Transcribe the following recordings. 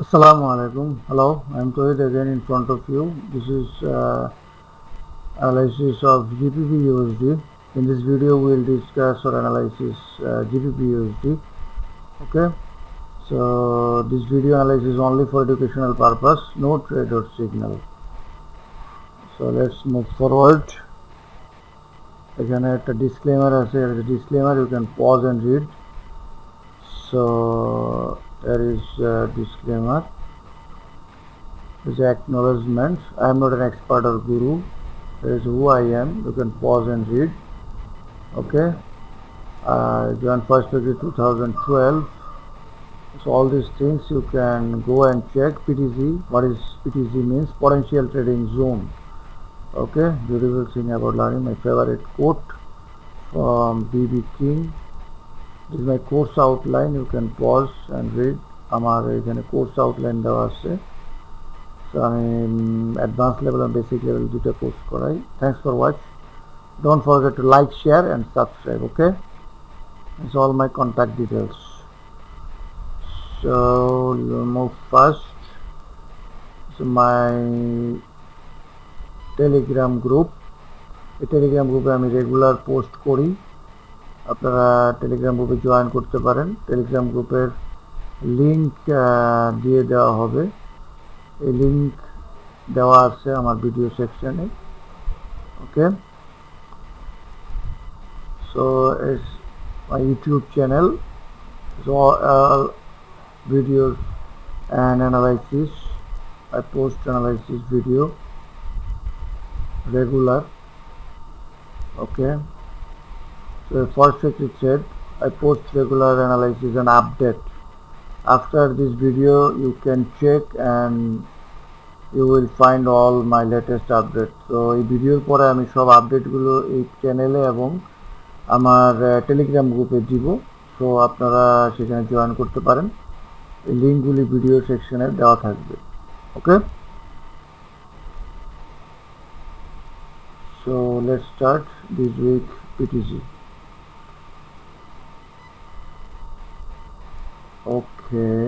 Assalamu alaikum. Hello, I'm Tawhidul again in front of you. This is analysis of GBPUSD. In this video, we'll discuss or analysis GBPUSD. Okay, so this video analysis is only for educational purpose, no trade or signal. So let's move forward. এখানে একটা disclaimer আছে, disclaimer you can pause and read. So there is a disclaimer. Is acknowledgement. I am not an expert or guru. That is who I am. You can pause and read. Okay. Joined first February 2012. So all these things you can go and check. PTZ. What is PTZ means? Potential trading zone. Okay. Beautiful thing about learning. My favorite quote from BB King. This is my course outline. You can pause and read. আমার এখানে course outline দেওয়া আছে। So আমি advanced level and basic level দুটো course করাই। Thanks for watch. Don't forget to like, share and subscribe. Okay. It's all my contact details. So move first. So my Telegram group. এই Telegram গ্রুপে আমি regular post করি। আপনারা Telegram গ্রুপে join করতে পারেন। টেলিগ্রাম গ্রুপের লিংক দিয়ে দেওয়া হবে। এই লিংক দেওয়া আছে আমার ভিডিও সেকশনে। ওকে, so it's my YouTube channel. So all videos and analysis. I post analysis video regular. Okay, so first it said I post regular analysis and update. After this video you can check and you will find all my latest update. So এই ভিডিওর পরে আমি সব আপডেটগুলো এই চ্যানেলে এবং আমার টেলিগ্রাম গ্রুপে দিব। সো আপনারা সেখানে জয়েন করতে পারেন। এই লিঙ্কগুলি ভিডিও সেকশনে দেওয়া থাকবে। ওকে, so let's start this week PTZ. Okay,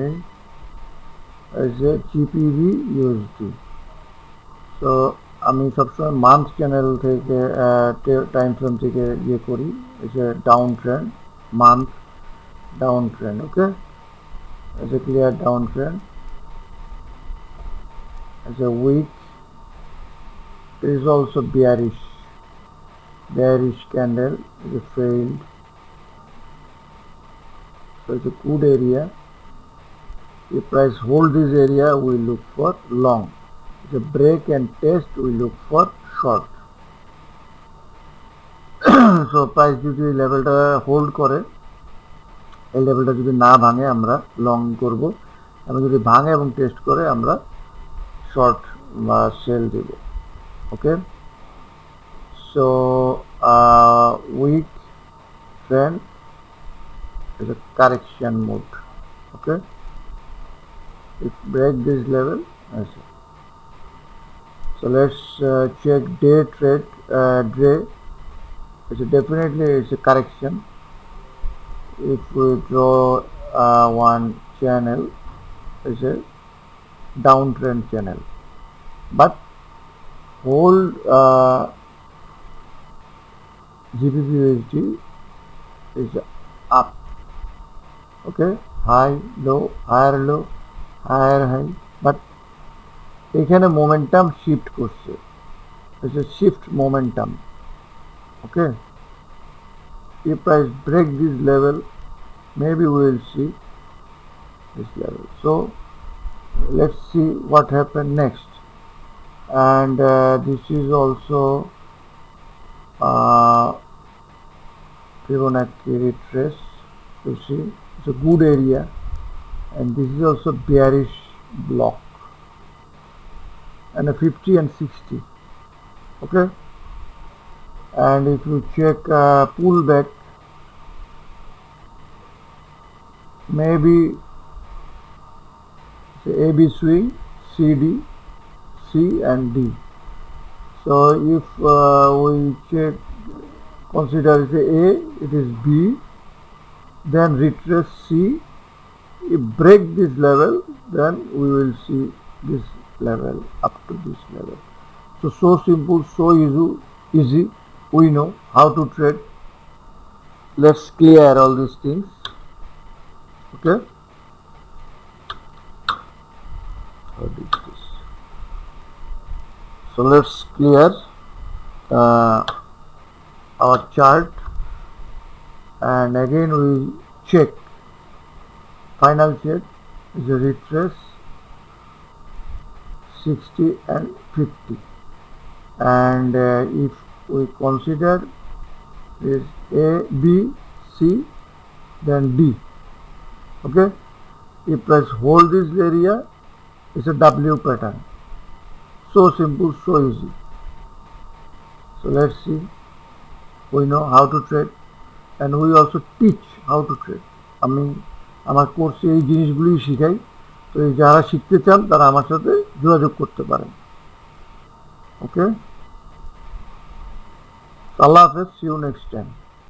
as a GBPUSD. So আমি সবসময় মান্থ চ্যানেল থেকে টাইম ফ্রেম থেকে ইয়ে করি। As a down trend, month down trend. Okay, as a clear down trend. As a week, it is also bearish candle. It is failed. So it's a good area. If price hold this area, we look for long. If a break and test, we look for short. So price যদি লেভেলটা hold করে, এই লেভেলটা যদি না ভাঙে আমরা long করব, এবং যদি ভাঙে এবং টেস্ট করে আমরা শর্ট বা sell Dev. Okay, so weak trend is a correction mode. Okay, if break this level, so let's check day trade. Day, it's definitely it's a correction. If we draw one channel, it's a downtrend channel, but hold GBPUSD is up. Okay, high, low, higher, low, higher, high, but এখানে momentum shift করছে। It's a shift momentum. Okay, if price break this level, maybe we will see this level. So let's see what happens next. And this is also Fibonacci retrace. You see, it's a good area, and this is also bearish block, and a 50 and 60. Okay, and if you check pullback, maybe say AB swing, CD, C and D. So if we check, consider A, it is B, then retrace C. If break this level, then we will see this level up to this level. So simple, so easy. We know how to trade. Let's clear all these things. Okay, how do this? So let's clear our chart, and again we check. Final check is a retrace 60 and 50, and if we consider this A, B, C, then D. Okay, if price hold this area, it's a W pattern. So simple, so easy. So let's see. We know how to trade, and we also teach how to trade. আমি আমার কোর্সে এই জিনিসগুলি শিখাই। তো এই যারা শিখতে চান তারা আমার সাথে যোগাযোগ করতে পারেন। ওকে, আল্লাহ হাফেজ, see you next time.